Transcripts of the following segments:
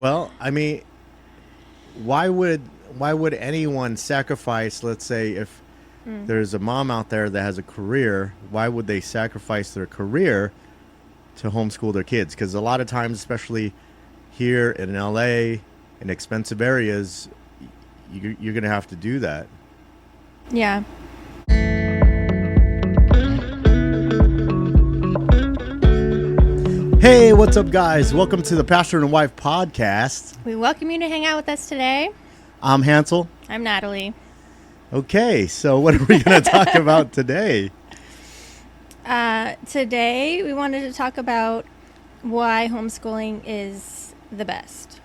Well, I mean, why would why would anyone sacrifice, let's say if Mm. there's a mom out there that has a career, why would they sacrifice their career to homeschool their kids? Because a lot of times, especially here in LA, in expensive areas, you're going to have to do that. Yeah. Hey, what's up, guys? Welcome to the Pastor and Wife podcast. We welcome you to hang out with us today. I'm Hansel. I'm Natalie. Okay, so what are we going to talk about today? Today, we wanted to talk about why homeschooling is the best.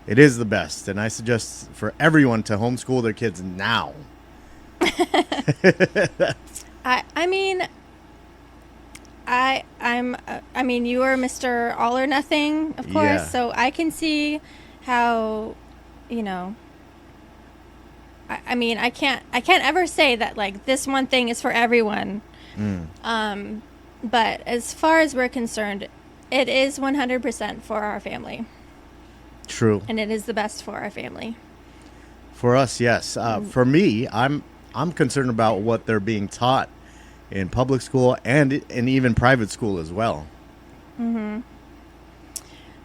It is the best, and I suggest for everyone to homeschool their kids now. I mean, you are Mr. All or Nothing, of course, Yeah. so I can see how, you know, I can't ever say that, like, this one thing is for everyone. But as far as we're concerned, it is 100% for our family, True. and it is the best for our family. For us, yes. For me, I'm concerned about what they're being taught in public school and even private school as well.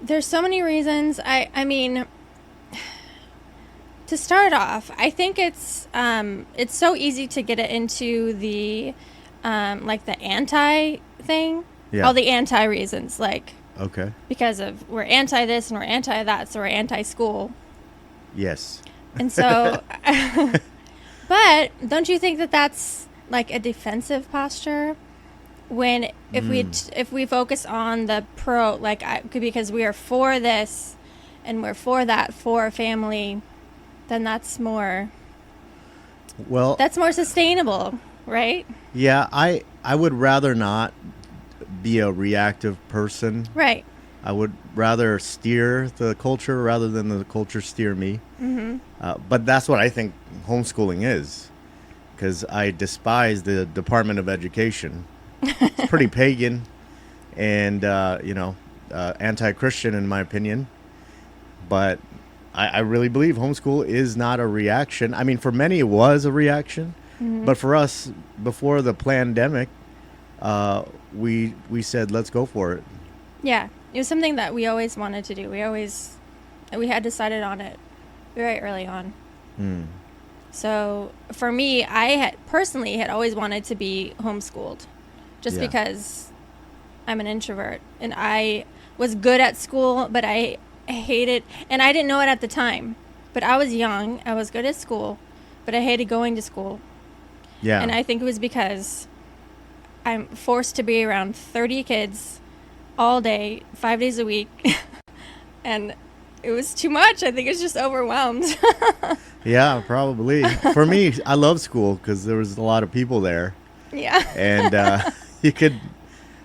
There's so many reasons. I mean, to start off, I think it's so easy to get it into the like the anti thing. Yeah. All the anti reasons, like Okay. because of we're anti this and we're anti that, so we're anti school. Yes. And so, but don't you think that that's like a defensive posture? When if we focus on the pro, like because we are for this and we're for that for a family, then that's more Well, sustainable, right? yeah, I would rather not be a reactive person. Right. I would rather steer the culture rather than the culture steer me. But that's what I think homeschooling is, because I despise the Department of Education. It's pretty pagan and, anti-Christian in my opinion. But I really believe homeschool is not a reaction. I mean, for many it was a reaction. But for us, before the pandemic, we said, let's go for it. Yeah, it was something that we always wanted to do. We had decided on it very early on. So for me, I had personally always wanted to be homeschooled, just Yeah. because I'm an introvert and I was good at school, but I hated, and I didn't know it at the time. But I was young, I was good at school, but I hated going to school. Yeah. And I think it was because I'm forced to be around 30 kids all day, 5 days a week. And it was too much. I think it's just overwhelmed. Yeah, probably. For me, I love school because there was a lot of people there. Yeah. And you could,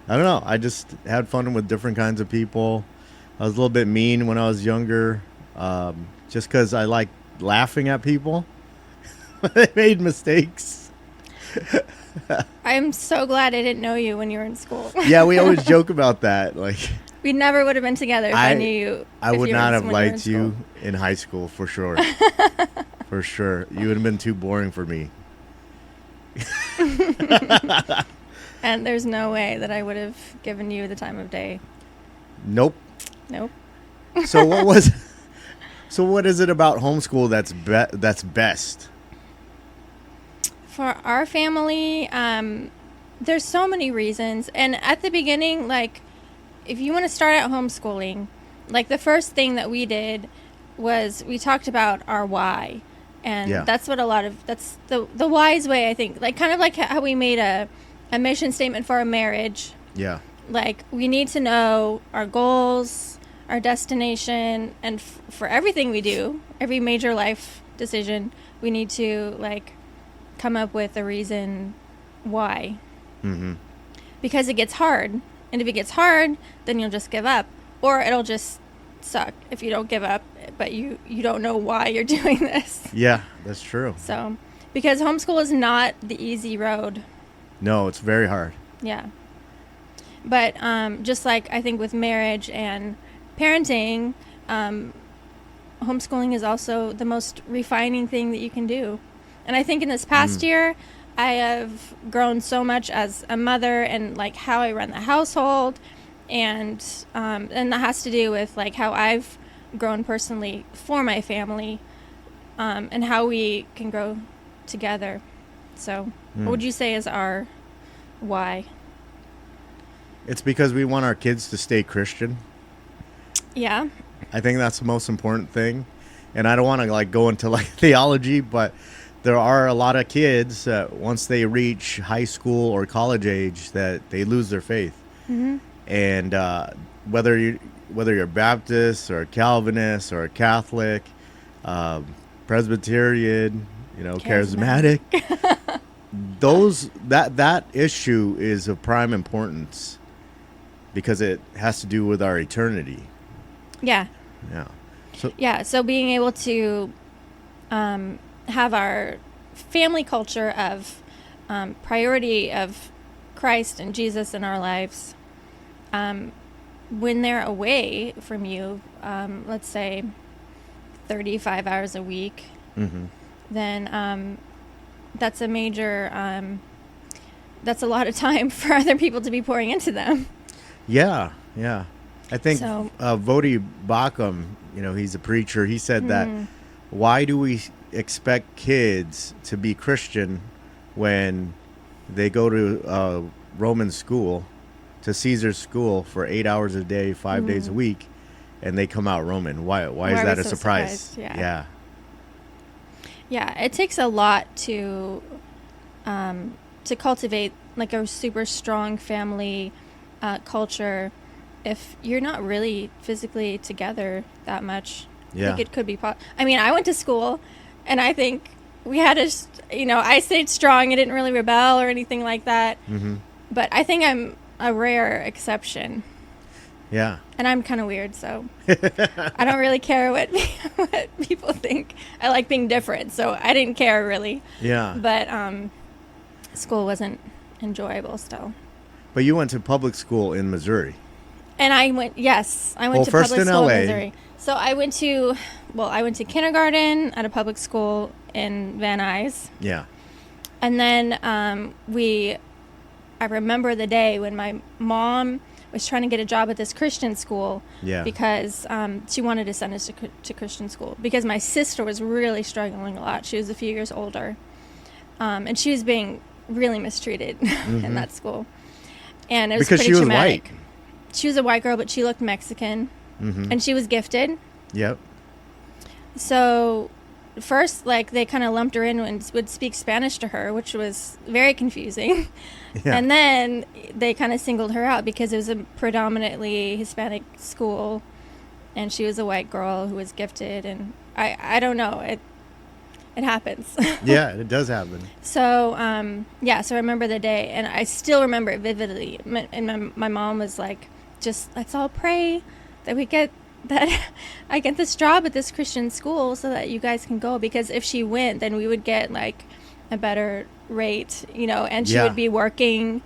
I don't know, I just had fun with different kinds of people. I was a little bit mean when I was younger, just because I like laughing at people. They made mistakes. I'm so glad I didn't know you when you were in school. Yeah, we always joke about that. Like, We never would have been together if I knew you. I if would you were not in- have when you were in liked you school. in high school for sure. For sure. You would have been too boring for me. And there's no way that I would have given you the time of day. Nope. Nope. So what is it about homeschool that's best? For our family, there's so many reasons. And at the beginning, like, if you want to start out homeschooling, like, the first thing that we did was we talked about our why. And Yeah. that's what that's the wise way, I think. Like, kind of like how we made a mission statement for a marriage. Yeah. Like, we need to know our goals, our destination, and for everything we do, every major life decision, we need to, like, come up with a reason why. Because it gets hard. And if it gets hard, then you'll just give up. Or it'll just suck if you don't give up, but you don't know why you're doing this. Yeah, that's true. So, because homeschool is not the easy road. No, it's very hard. Yeah. But just like I think with marriage and parenting, homeschooling is also the most refining thing that you can do. And I think in this past year, I have grown so much as a mother and like how I run the household, and that has to do with like how I've grown personally for my family, and how we can grow together. So what would you say is our why? It's because we want our kids to stay Christian. Yeah. I think that's the most important thing. And I don't want to like go into like theology, but there are a lot of kids that once they reach high school or college age that they lose their faith. Mm-hmm. And whether you're Baptist or Calvinist or Catholic, Presbyterian, charismatic, that issue is of prime importance because it has to do with our eternity. Yeah. Yeah. So being able to have our family culture of priority of Christ and Jesus in our lives, when they're away from you, let's say 35 hours a week, then that's a major, that's a lot of time for other people to be pouring into them. Yeah. I think Vodi Bakum, he's a preacher. He said that why do we expect kids to be Christian when they go to Roman school, to Caesar's school for 8 hours a day, 5 days a week, and they come out Roman? Why is that a surprise? Yeah. Yeah, it takes a lot to cultivate like a super strong family culture if you're not really physically together that much. Yeah. I think it could be I mean, I went to school, and I think we had I stayed strong. I didn't really rebel or anything like that. But I think I'm a rare exception. Yeah. And I'm kind of weird, so I don't really care what people think. I like being different, so I didn't care really. Yeah. But school wasn't enjoyable still. But you went to public school in Missouri. And I went to first public in school LA. in Missouri. So I went to kindergarten at a public school in Van Nuys. Yeah. And then I remember the day when my mom was trying to get a job at this Christian school. Yeah. Because she wanted to send us to Christian school because my sister was really struggling a lot. She was a few years older. And she was being really mistreated in that school. And it was because pretty she was traumatic. white. She was a white girl, but she looked Mexican. And she was gifted. Yep. So first, they kind of lumped her in and would speak Spanish to her, which was very confusing. Yeah. And then they kind of singled her out because it was a predominantly Hispanic school, and she was a white girl who was gifted. And I don't know. It happens. Yeah, it does happen. So, so I remember the day, and I still remember it vividly. And my mom was like, just let's all pray that I get this job at this Christian school so that you guys can go, because if she went, then we would get a better rate, and she would be working,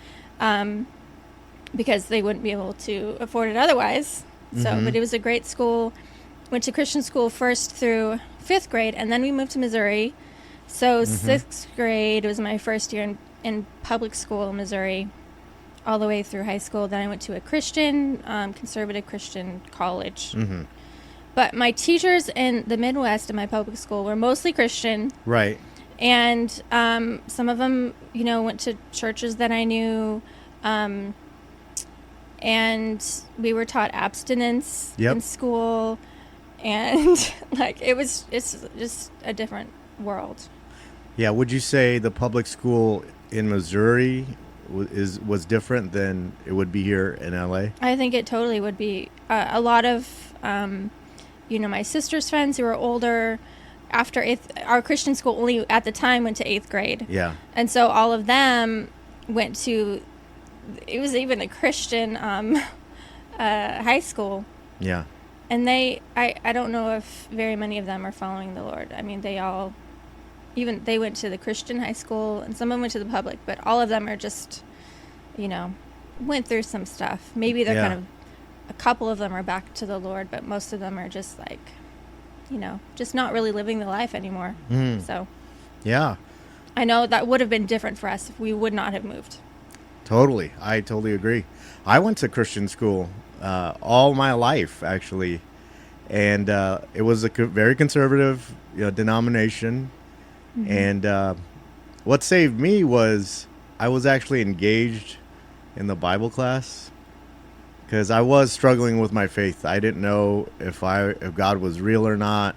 because they wouldn't be able to afford it otherwise. So, but it was a great school. Went to Christian school first through 5th grade, and then we moved to Missouri. So 6th grade was my first year in public school in Missouri, all the way through high school. Then I went to a Christian, conservative Christian college. But my teachers in the Midwest in my public school were mostly Christian. Right. And some of them, went to churches that I knew. And we were taught abstinence in school. And it's just a different world. Yeah. Would you say the public school in Missouri was different than it would be here in LA? I think it totally would be. A lot of, my sister's friends who were older, after our Christian school only at the time went to 8th grade. Yeah. And so all of them went to, it was even a Christian high school. Yeah. And I don't know if very many of them are following the Lord. I mean, they went to the Christian high school, and some of them went to the public, but all of them are just, went through some stuff. Maybe they're kind of a couple of them are back to the Lord, but most of them are just like, just not really living the life anymore. So Yeah. I know that would have been different for us if we would not have moved. Totally. I totally agree. I went to Christian school all my life, actually. And it was a very conservative denomination. And what saved me was I was actually engaged in the Bible class because I was struggling with my faith. I didn't know if God was real or not,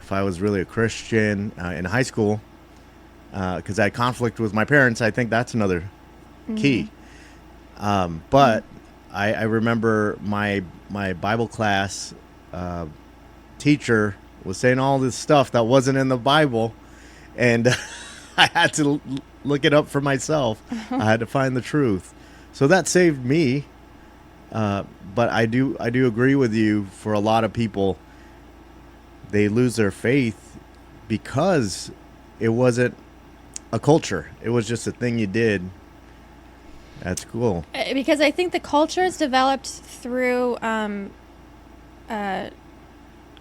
if I was really a Christian in high school because I had conflict with my parents. I think that's another key. But I remember my Bible class teacher was saying all this stuff that wasn't in the Bible, and I had to look it up for myself. I had to find the truth. So that saved me. But I do agree with you. For a lot of people, they lose their faith because it wasn't a culture. It was just a thing you did at school. Because I think the culture is developed through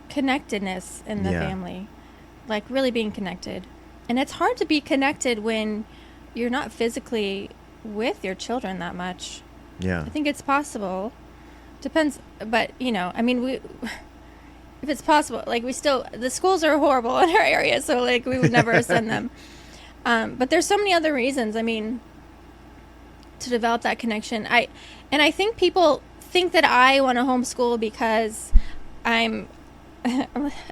connectedness in the family, like really being connected. And it's hard to be connected when you're not physically with your children that much. Yeah. I think it's possible. Depends, but if it's possible, like the schools are horrible in our area, so like we would never send them. But there's so many other reasons, to develop that connection. I think people think that I want to homeschool because I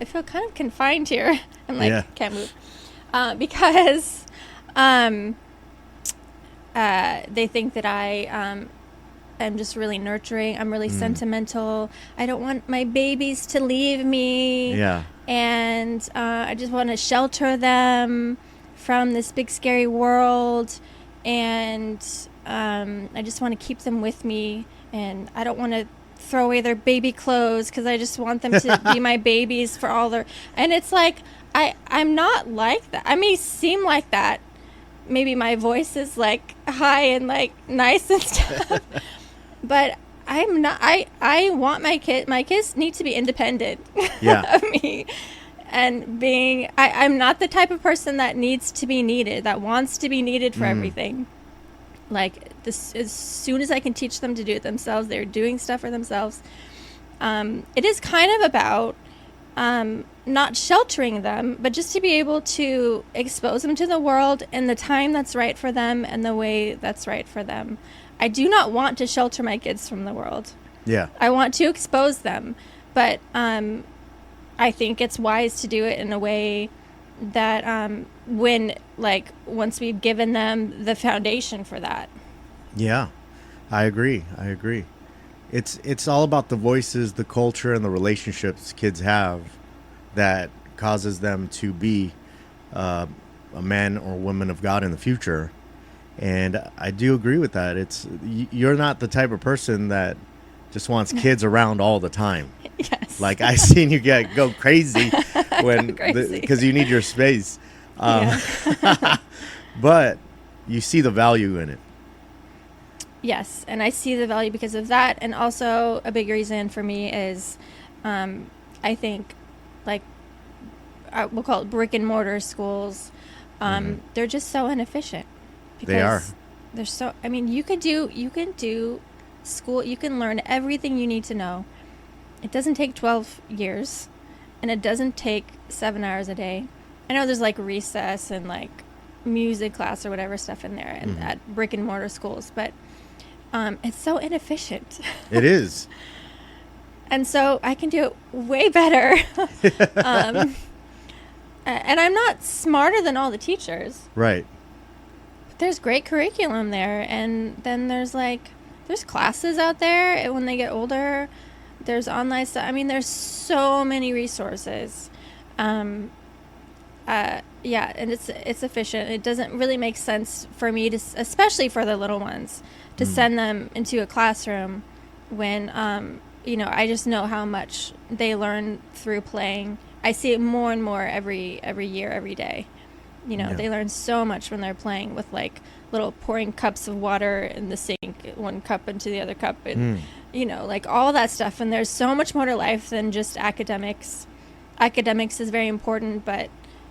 feel kind of confined here. I'm like, can't move. Because they think that I am just really nurturing. I'm really sentimental. I don't want my babies to leave me. Yeah. And I just want to shelter them from this big scary world. And I just want to keep them with me. And I don't want to throw away their baby clothes because I just want them to be my babies for all their... And it's like, I'm not like that. I may seem like that. Maybe my voice is like high and like nice and stuff. But I'm not. I want my kids need to be independent of me. And I'm not the type of person that needs to be needed, that wants to be needed for everything. Like as soon as I can teach them to do it themselves, they're doing stuff for themselves. It is kind of about not sheltering them, but just to be able to expose them to the world in the time that's right for them and the way that's right for them. I do not want to shelter my kids from the world. Yeah. I want to expose them, but I think it's wise to do it in a way that once we've given them the foundation for that. Yeah, I agree. It's all about the voices, the culture, and the relationships kids have that causes them to be a man or woman of God in the future. And I do agree with that. You're not the type of person that just wants kids around all the time. Yes. Like I've seen you go crazy because you need your space. But you see the value in it. Yes, and I see the value because of that. And also a big reason for me is I think we'll call it brick and mortar schools. They're just so inefficient. They are. They're so. You can do school. You can learn everything you need to know. It doesn't take 12 years, and it doesn't take 7 hours a day. I know there's like recess and like music class or whatever stuff in there, and at brick and mortar schools, but it's so inefficient. It is. And so I can do it way better. And I'm not smarter than all the teachers. Right. There's great curriculum there, and then there's classes out there, and when they get older, there's online stuff. There's so many resources. And it's efficient. It doesn't really make sense for me to, especially for the little ones, to send them into a classroom when I just know how much they learn through playing. I see it more and more every year, every day. They learn so much when they're playing with like little pouring cups of water in the sink, one cup into the other cup, and like all that stuff. And there's so much more to life than just academics. Academics is very important, but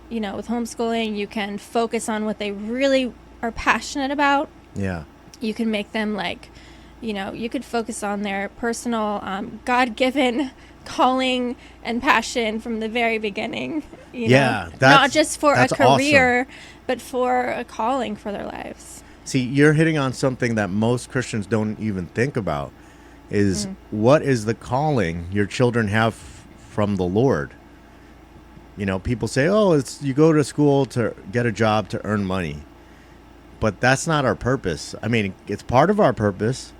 with homeschooling, you can focus on what they really are passionate about. Yeah. You can make them like, you could focus on their personal God-given calling and passion from the very beginning. Not just for a career, awesome. But for a calling for their lives. See, you're hitting on something that most Christians don't even think about, is what is the calling your children have from the Lord? People say, it's you go to school to get a job to earn money. But that's not our purpose. I mean, it's part of our purpose,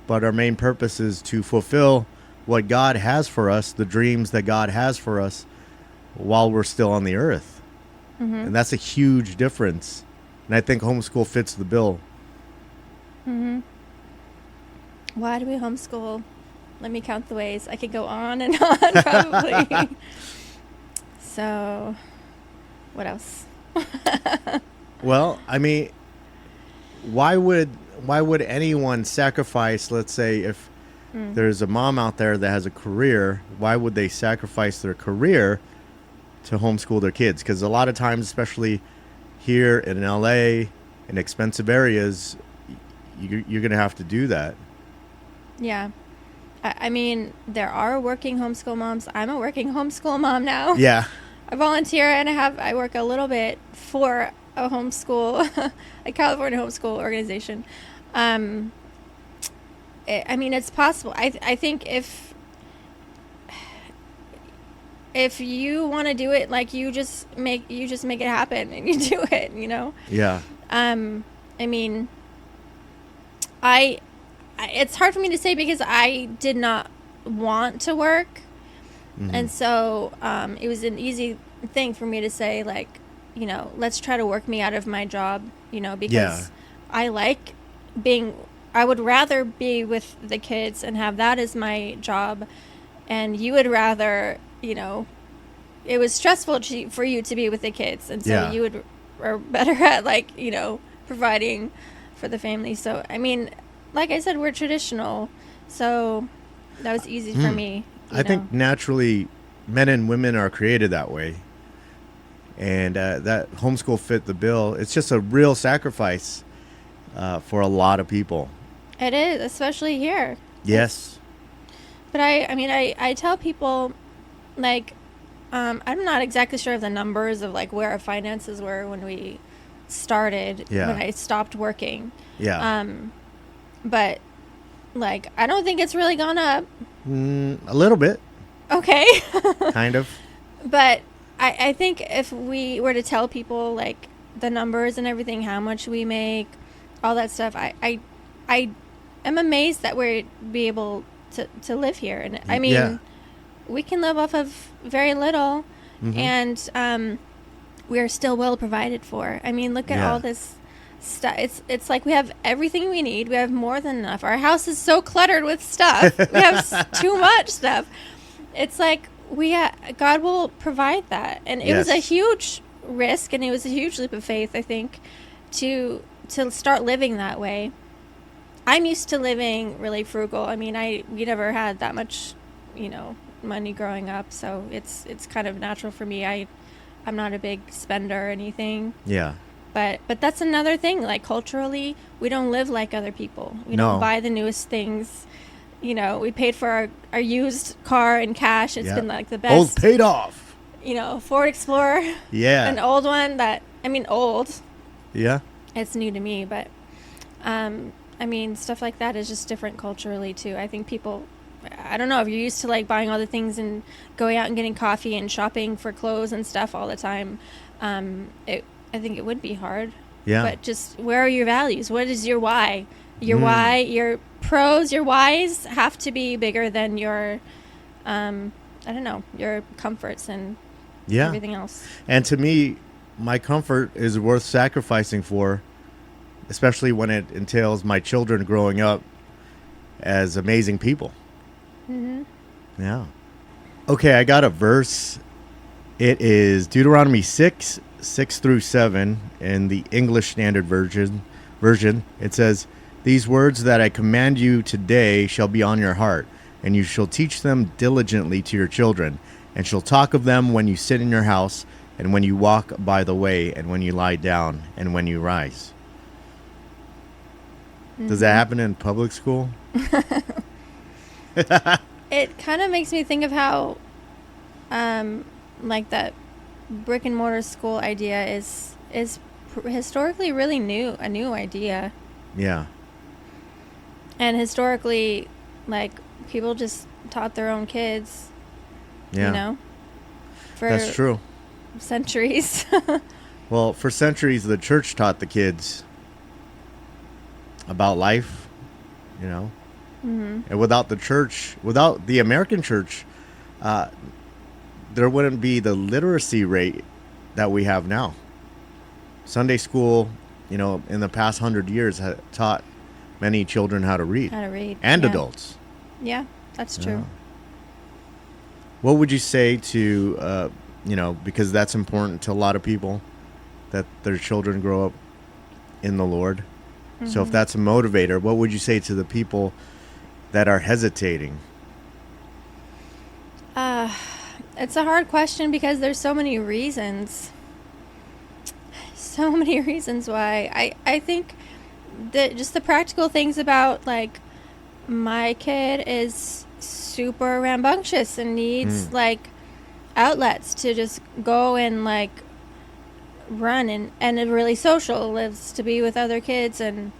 but our main purpose is to fulfill what God has for us, the dreams that God has for us while we're still on the earth. And that's a huge difference. And I think homeschool fits the bill. Why do we homeschool? Let me count the ways. I could go on and on, probably. So, what else? Well, I mean, why would anyone sacrifice, let's say, if there's a mom out there that has a career, why would they sacrifice their career to homeschool their kids? Because a lot of times, especially here in LA, in expensive areas, you're going to have to do that. Yeah. I mean, there are working homeschool moms. I'm a working homeschool mom now. Yeah. I volunteer and I work a little bit for a homeschool, a California homeschool organization. I mean, it's possible. I think if you want to do it, like you just make it happen and you do it, Yeah. I mean, it's hard for me to say because I did not want to work. And so it was an easy thing for me to say, like, let's try to work me out of my job, because I like I would rather be with the kids and have that as my job. And you would rather, it was stressful for you to be with the kids. And so you are better at, like, providing for the family. So, I mean, like I said, we're traditional. So that was easy for me. I think naturally men and women are created that way. And that homeschool fit the bill. It's just a real sacrifice for a lot of people. It is, especially here. Yes. But I tell people, like, I'm not exactly sure of the numbers of, like, where our finances were when we started, when I stopped working. Yeah. But, like, I don't think it's really gone up. A little bit. Okay. Kind of. But I think if we were to tell people, like, the numbers and everything, how much we make, all that stuff, I am amazed that we're be able to live here. And I mean, we can live off of very little, and we're still well provided for. I mean, look at all this stuff. It's like we have everything we need. We have more than enough. Our house is so cluttered with stuff. We have too much stuff. It's like God will provide that. And it was a huge risk, and it was a huge leap of faith, I think, to start living that way. I'm used to living really frugal. I mean, we never had that much, money growing up, so it's kind of natural for me. I'm not a big spender or anything. Yeah. But that's another thing. Like, culturally, we don't live like other people. We don't buy the newest things. We paid for our used car in cash. It's been like the best. Both paid off. Ford Explorer. Yeah. An old one old. Yeah. It's new to me, but stuff like that is just different culturally too. I think people, I don't know, if you're used to, like, buying all the things and going out and getting coffee and shopping for clothes and stuff all the time, I think it would be hard. Yeah. But just, where are your values? What is your why? Your why, your pros, your whys have to be bigger than your, your comforts and everything else. And to me, my comfort is worth sacrificing for, especially when it entails my children growing up as amazing people. Yeah. Okay, I got a verse. It is Deuteronomy 6, 6 through 7 in the English Standard Version, it says, "These words that I command you today shall be on your heart, and you shall teach them diligently to your children, and shall talk of them when you sit in your house, and when you walk by the way, and when you lie down, and when you rise." Does that happen in public school? It kind of makes me think of how, like that brick and mortar school idea is historically really a new idea. Yeah. And historically, like, people just taught their own kids, Yeah. you know, for That's true. centuries. Well, for centuries, the church taught the kids about life, you know. And without the church, without the American church, there wouldn't be the literacy rate that we have now. Sunday school, you know, in the past 100 years, taught many children how to read. How to read. And yeah. adults. Yeah, that's true. Yeah. What would you say to, you know, because that's important to a lot of people, that their children grow up in the Lord. So if that's a motivator, what would you say to the people that are hesitating? It's a hard question because there's so many reasons. So many reasons why. I think that just the practical things about, like, my kid is super rambunctious and needs like outlets to just go and like run and is really social, lives to be with other kids, and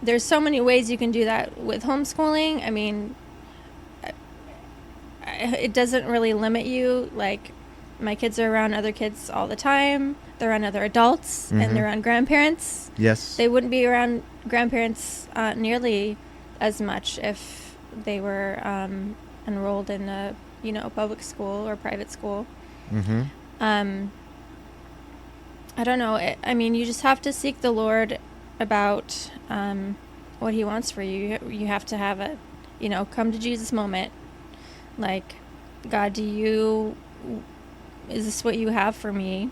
there's so many ways you can do that with homeschooling. I mean, it doesn't really limit you. Like, my kids are around other kids all the time. They're around other adults, and they're around grandparents. Yes. They wouldn't be around grandparents nearly as much if they were enrolled in a, you know, public school or private school. I don't know. I mean, you just have to seek the Lord about what He wants for you. You have to have a, you know, come to Jesus moment. Like, God, is this what you have for me?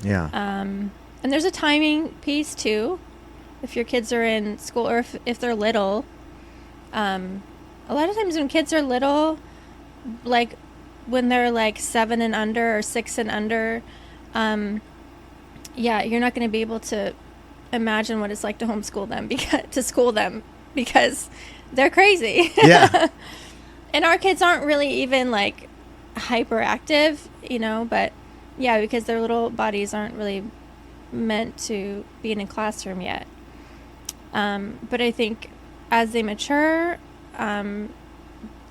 Yeah. And there's a timing piece too. If your kids are in school, or if they're little, a lot of times when kids are little, like when they're like 7 and under or 6 and under, yeah, you're not going to be able to imagine what it's like to homeschool them, because they're crazy. Yeah. And our kids aren't really even like hyperactive, you know, but yeah, because their little bodies aren't really meant to be in a classroom yet. But I think as they mature,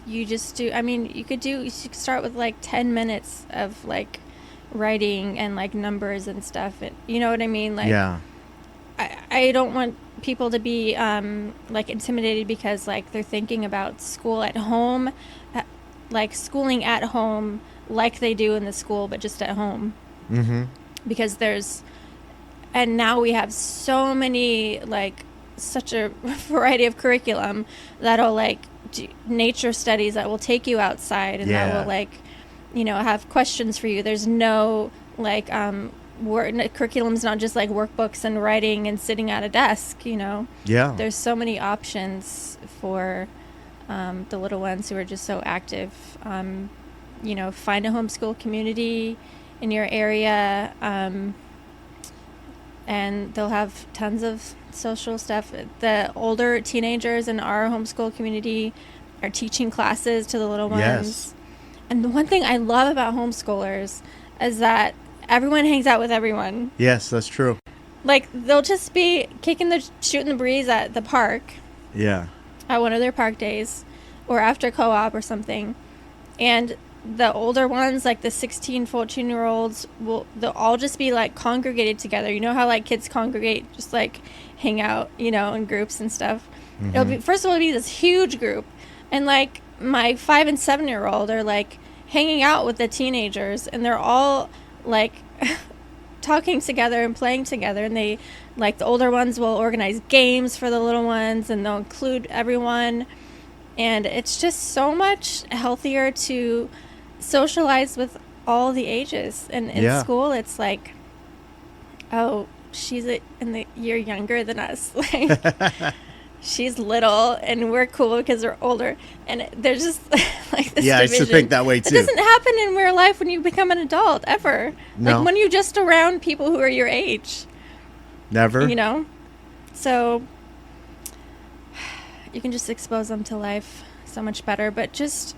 you just do, I mean, you could start with like 10 minutes of like writing and like numbers and stuff. And, you know what I mean? Like, yeah. I don't want people to be like intimidated because like they're thinking about school at home, like schooling at home, like they do in the school, but just at home. Because and now we have so many, like, such a variety of curriculum that'll like do nature studies that will take you outside, and that will like, you know, have questions for you. There's no like curriculum's not just like workbooks and writing and sitting at a desk, you know. Yeah. There's so many options for the little ones who are just so active. You know, find a homeschool community in your area, and they'll have tons of social stuff. The older teenagers in our homeschool community are teaching classes to the little ones. Yes. And the one thing I love about homeschoolers is that everyone hangs out with everyone. Yes, that's true. Like, they'll just be shooting the breeze at the park. Yeah. At one of their park days, or after co-op or something. And the older ones, like the 16, 14-year-olds, they'll all just be like congregated together. You know how like kids congregate, just like hang out, you know, in groups and stuff. It'll be, first of all, it'll be this huge group. And like my 5 and 7-year-old are like hanging out with the teenagers, and they're all like talking together and playing together. And they, like, the older ones will organize games for the little ones, and they'll include everyone. And it's just so much healthier to socialize with all the ages. And in school, it's like, oh, she's in the year younger than us. Like, she's little, and we're cool because we're older. And there's just like this division. I used to think that way too. It doesn't happen in real life when you become an adult, ever. No. Like when you're just around people who are your age. Never. You know? So you can just expose them to life so much better. But just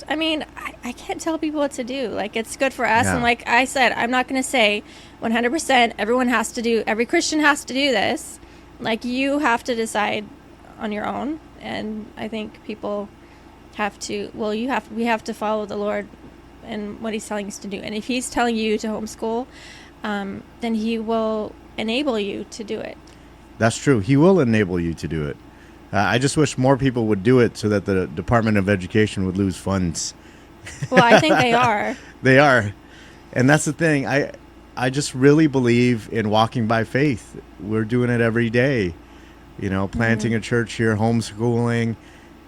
I mean, I can't tell people what to do. Like, it's good for us. And like I said, I'm not going to say 100% every Christian has to do this. Like, you have to decide on your own. And I think people have to, we have to follow the Lord and what he's telling us to do. And if he's telling you to homeschool, then he will enable you to do it. That's true. He will enable you to do it. I just wish more people would do it so that the Department of Education would lose funds. Well, I think they are. They are. And that's the thing. I just really believe in walking by faith. We're doing it every day. You know, planting a church here, homeschooling.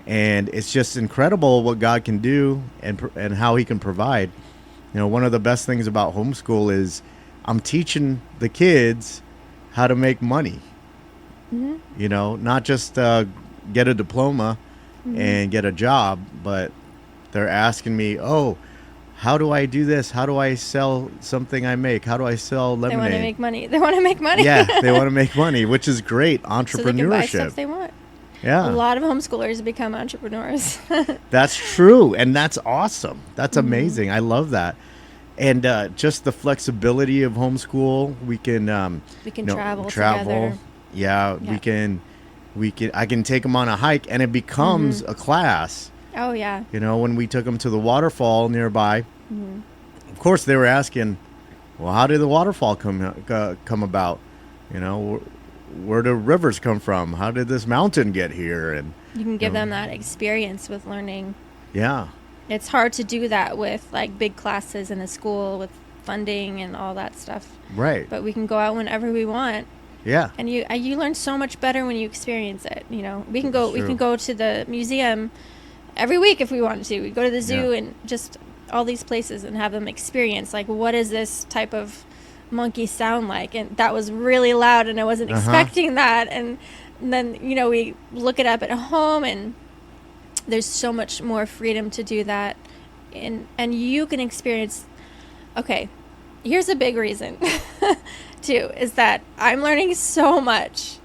And it's just incredible what God can do and how he can provide. You know, one of the best things about homeschool is I'm teaching the kids how to make money. You know, not just get a diploma and get a job, but they're asking me, oh, how do I do this? How do I sell something I make? How do I sell lemonade? They want to make money. They want to make money. Yeah, they want to make money, which is great. Entrepreneurship. So they can buy stuff they want. Yeah. A lot of homeschoolers become entrepreneurs. That's true. And that's awesome. That's amazing. I love that. And just the flexibility of homeschool. We can travel together. Yeah, I can take them on a hike and it becomes a class. Oh, yeah. You know, when we took them to the waterfall nearby, of course they were asking, well, how did the waterfall come about? You know, where do rivers come from? How did this mountain get here? And you can give them that experience with learning. Yeah. It's hard to do that with like big classes in a school with funding and all that stuff. Right. But we can go out whenever we want. Yeah. And you learn so much better when you experience it. You know, we can go to the museum every week if we wanted to. We go to the zoo and just all these places and have them experience, like, what does this type of monkey sound like? And that was really loud and I wasn't expecting that. And then, you know, we look it up at home and there's so much more freedom to do that. And you can experience, okay, here's a big reason too, is that I'm learning so much.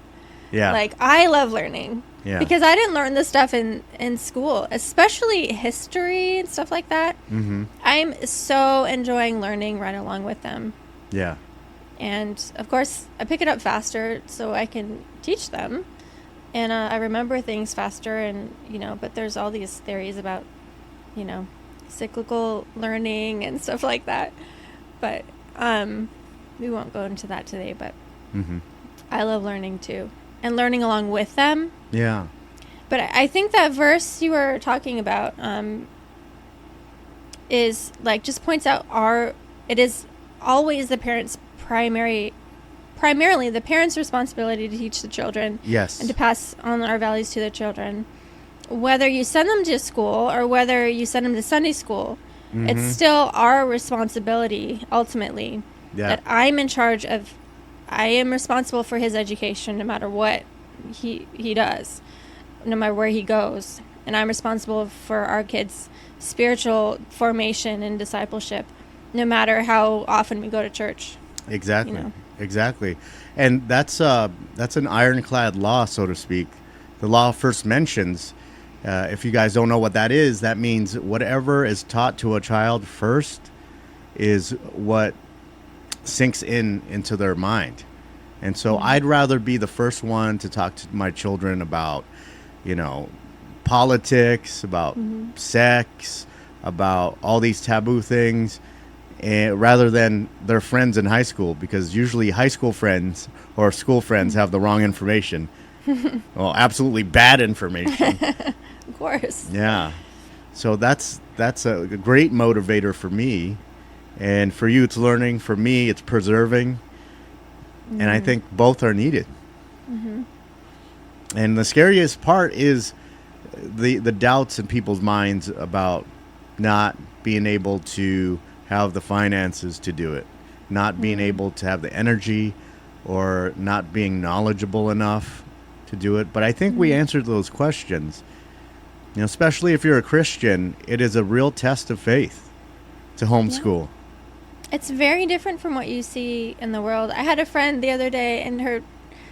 Yeah. Like, I love learning. Yeah. Because I didn't learn this stuff in school, especially history and stuff like that. I'm so enjoying learning right along with them. Yeah. And, of course, I pick it up faster so I can teach them. And I remember things faster and, you know, but there's all these theories about, you know, cyclical learning and stuff like that. But we won't go into that today, but I love learning too. And learning along with them. Yeah. But I think that verse you were talking about is like just points out it is always the parents' primarily the parents' responsibility to teach the children. Yes. And to pass on our values to the children. Whether you send them to school or whether you send them to Sunday school, it's still our responsibility ultimately that I'm in charge of. I am responsible for his education no matter what he does, no matter where he goes. And I'm responsible for our kids' spiritual formation and discipleship, no matter how often we go to church. Exactly. You know? Exactly. And that's an ironclad law, so to speak. The law first mentions, if you guys don't know what that is, that means whatever is taught to a child first is what sinks into their mind. And so I'd rather be the first one to talk to my children about, you know, politics, about sex, about all these taboo things, and rather than their friends in high school, because usually high school friends or school friends have the wrong information. Well, absolutely bad information. Of course. Yeah. So that's a great motivator for me. And for you, it's learning. For me, it's preserving. And I think both are needed. And the scariest part is the doubts in people's minds about not being able to have the finances to do it, not being able to have the energy, or not being knowledgeable enough to do it. But I think we answered those questions. You know, especially if you're a Christian, it is a real test of faith to homeschool. It's very different from what you see in the world. I had a friend the other day, and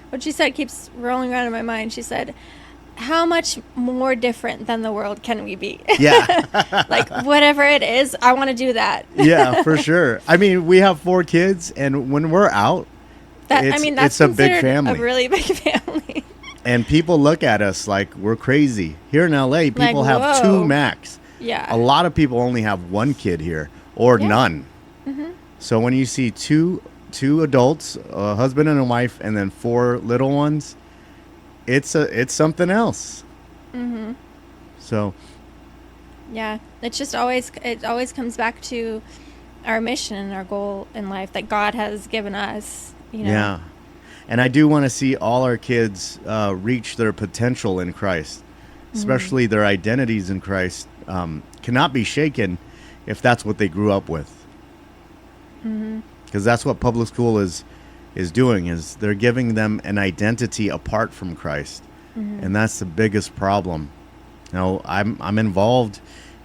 what she said keeps rolling around in my mind. She said, how much more different than the world can we be? Yeah. Like, whatever it is, I want to do that. Yeah, for sure. I mean, we have 4 kids, and when we're out, That's a big family. A really big family. And people look at us like we're crazy. Here in LA, people Like, have whoa. 2 max. Yeah. A lot of people only have 1 kid here, or none. Mm-hmm. So when you see two adults, a husband and a wife, and then 4 little ones, it's something else. Mm-hmm. So Yeah, it always comes back to our mission and our goal in life that God has given us. You know? yeah, and I do want to see all our kids reach their potential in Christ, especially their identities in Christ cannot be shaken if that's what they grew up with. Because that's what public school is doing, is they're giving them an identity apart from Christ. And that's the biggest problem. You know, I'm involved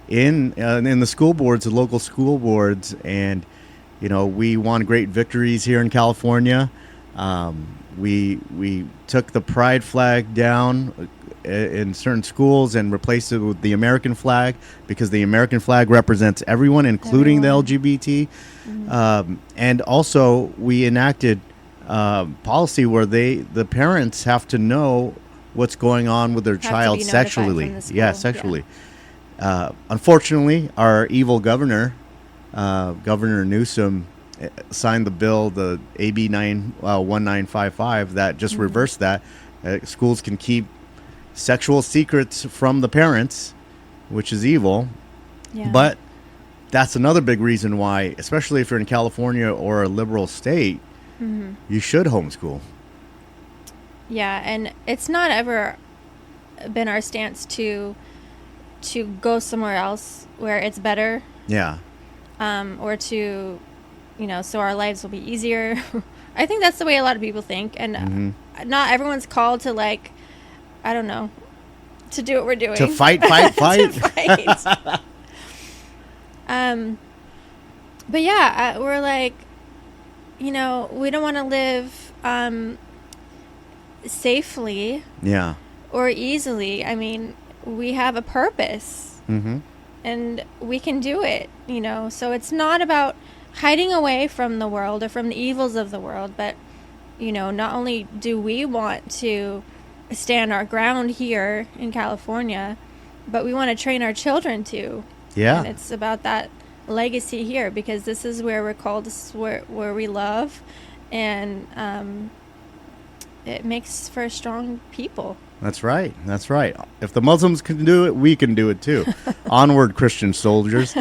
in the school boards, the local school boards, and you know, we won great victories here in California. We took the pride flag down in certain schools and replaced it with the American flag, because the American flag represents everyone, including the LGBT. And also we enacted policy where the parents have to know what's going on with their child sexually. Yeah, sexually. Unfortunately, our evil governor, Governor Newsom, signed the bill, the AB 1955, that just reversed that. Schools can keep sexual secrets from the parents, which is evil. Yeah. But that's another big reason why, especially if you're in California or a liberal state, you should homeschool. Yeah, and it's not ever been our stance to go somewhere else where it's better. Yeah. Or to, you know, so our lives will be easier. I think that's the way a lot of people think, and not everyone's called to, like, I don't know, to do what we're doing. To fight. To fight. But yeah, we're like, you know, we don't want to live safely. Yeah. Or easily. I mean, we have a purpose. And we can do it, you know. So it's not about hiding away from the world or from the evils of the world, but, you know, not only do we want to stand our ground here in California, but we want to train our children to. Yeah. And it's about that legacy here, because this is where we're called, this is where we love, and it makes for strong people. That's right. That's right. If the Muslims can do it, we can do it too. Onward, Christian soldiers.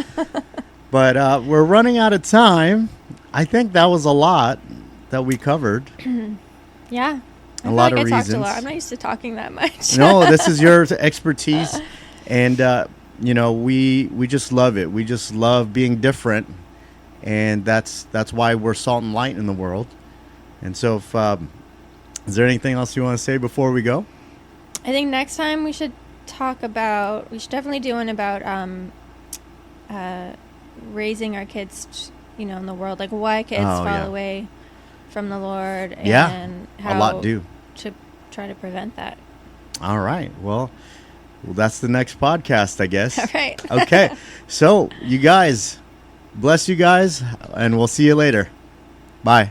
But we're running out of time. I think that was a lot that we covered. Yeah. A lot of I talked reasons. a lot. I'm not used to talking that much. No, this is your expertise. And, you know, we just love it. We just love being different. And that's why we're salt and light in the world. And so if, is there anything else you want to say before we go? I think next time we should definitely do one about raising our kids, you know, in the world, like why kids fall away from the Lord, and how a lot do to try to prevent that. All right. Well, that's the next podcast, I guess. All right. Okay. So you guys, bless you guys, and we'll see you later. Bye.